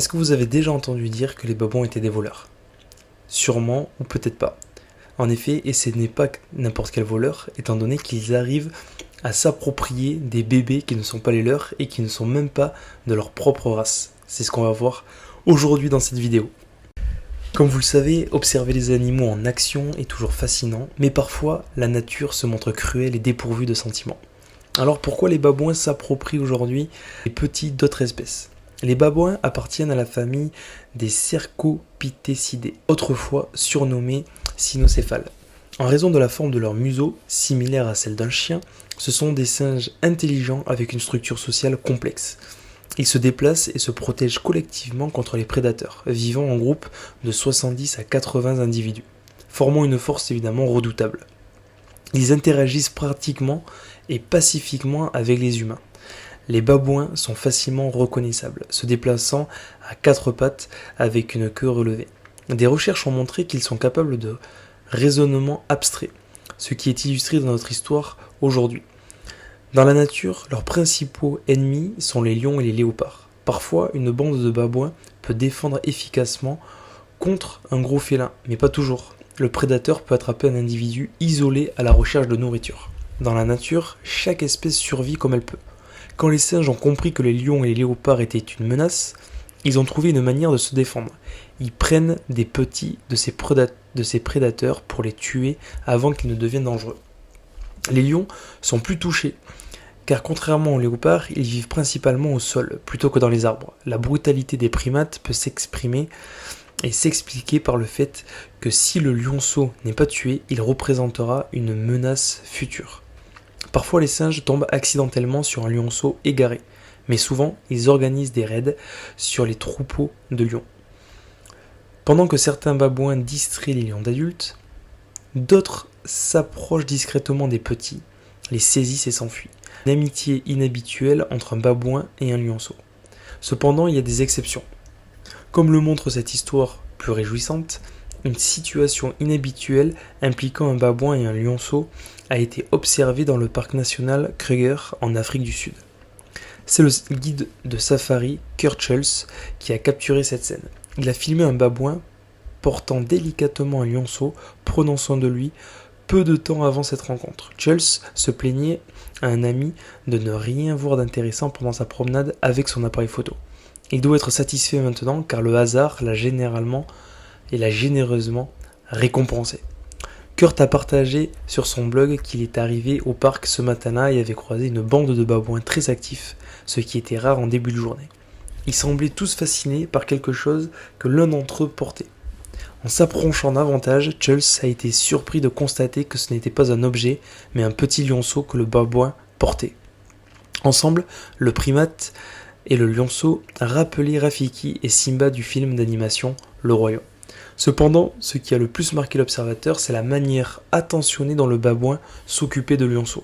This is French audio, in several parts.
Est-ce que vous avez déjà entendu dire que les babouins étaient des voleurs? Sûrement ou peut-être pas. En effet, et ce n'est pas n'importe quel voleur, étant donné qu'ils arrivent à s'approprier des bébés qui ne sont pas les leurs et qui ne sont même pas de leur propre race. C'est ce qu'on va voir aujourd'hui dans cette vidéo. Comme vous le savez, observer les animaux en action est toujours fascinant, mais parfois la nature se montre cruelle et dépourvue de sentiments. Alors pourquoi les babouins s'approprient aujourd'hui les petits d'autres espèces? Les babouins appartiennent à la famille des Cercopithecidae, autrefois surnommés cynocéphales. En raison de la forme de leur museau, similaire à celle d'un chien, ce sont des singes intelligents avec une structure sociale complexe. Ils se déplacent et se protègent collectivement contre les prédateurs, vivant en groupe de 70 à 80 individus, formant une force évidemment redoutable. Ils interagissent pratiquement et pacifiquement avec les humains. Les babouins sont facilement reconnaissables, se déplaçant à quatre pattes avec une queue relevée. Des recherches ont montré qu'ils sont capables de raisonnement abstrait, ce qui est illustré dans notre histoire aujourd'hui. Dans la nature, leurs principaux ennemis sont les lions et les léopards. Parfois, une bande de babouins peut défendre efficacement contre un gros félin, mais pas toujours. Le prédateur peut attraper un individu isolé à la recherche de nourriture. Dans la nature, chaque espèce survit comme elle peut. Quand les singes ont compris que les lions et les léopards étaient une menace, ils ont trouvé une manière de se défendre. Ils prennent des petits de ces prédateurs pour les tuer avant qu'ils ne deviennent dangereux. Les lions sont plus touchés, car contrairement aux léopards, ils vivent principalement au sol, plutôt que dans les arbres. La brutalité des primates peut s'exprimer et s'expliquer par le fait que si le lionceau n'est pas tué, il représentera une menace future. Parfois les singes tombent accidentellement sur un lionceau égaré, mais souvent ils organisent des raids sur les troupeaux de lions. Pendant que certains babouins distraient les lions d'adultes, d'autres s'approchent discrètement des petits, les saisissent et s'enfuient. Une amitié inhabituelle entre un babouin et un lionceau. Cependant, il y a des exceptions. Comme le montre cette histoire plus réjouissante, une situation inhabituelle impliquant un babouin et un lionceau a été observée dans le parc national Kruger en Afrique du Sud. C'est le guide de safari Kurt Schultz qui a capturé cette scène. Il a filmé un babouin portant délicatement un lionceau, prenant soin de lui peu de temps avant cette rencontre. Schultz se plaignait à un ami de ne rien voir d'intéressant pendant sa promenade avec son appareil photo. Il doit être satisfait maintenant car le hasard l'a généreusement récompensé. Kurt a partagé sur son blog qu'il est arrivé au parc ce matin-là et avait croisé une bande de babouins très actifs, ce qui était rare en début de journée. Ils semblaient tous fascinés par quelque chose que l'un d'entre eux portait. En s'approchant davantage, Schultz a été surpris de constater que ce n'était pas un objet, mais un petit lionceau que le babouin portait. Ensemble, le primate et le lionceau rappelaient Rafiki et Simba du film d'animation Le Roi Lion. Cependant, ce qui a le plus marqué l'observateur, c'est la manière attentionnée dont le babouin s'occupait de lionceau.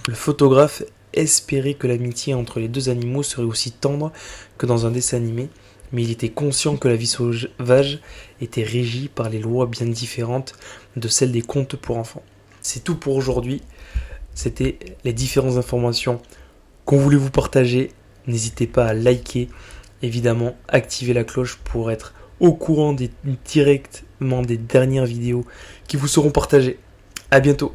Le photographe espérait que l'amitié entre les deux animaux serait aussi tendre que dans un dessin animé, mais il était conscient que la vie sauvage était régie par les lois bien différentes de celles des contes pour enfants. C'est tout pour aujourd'hui. C'était les différentes informations qu'on voulait vous partager. N'hésitez pas à liker, évidemment, activer la cloche pour être au courant directement des dernières vidéos qui vous seront partagées. À bientôt.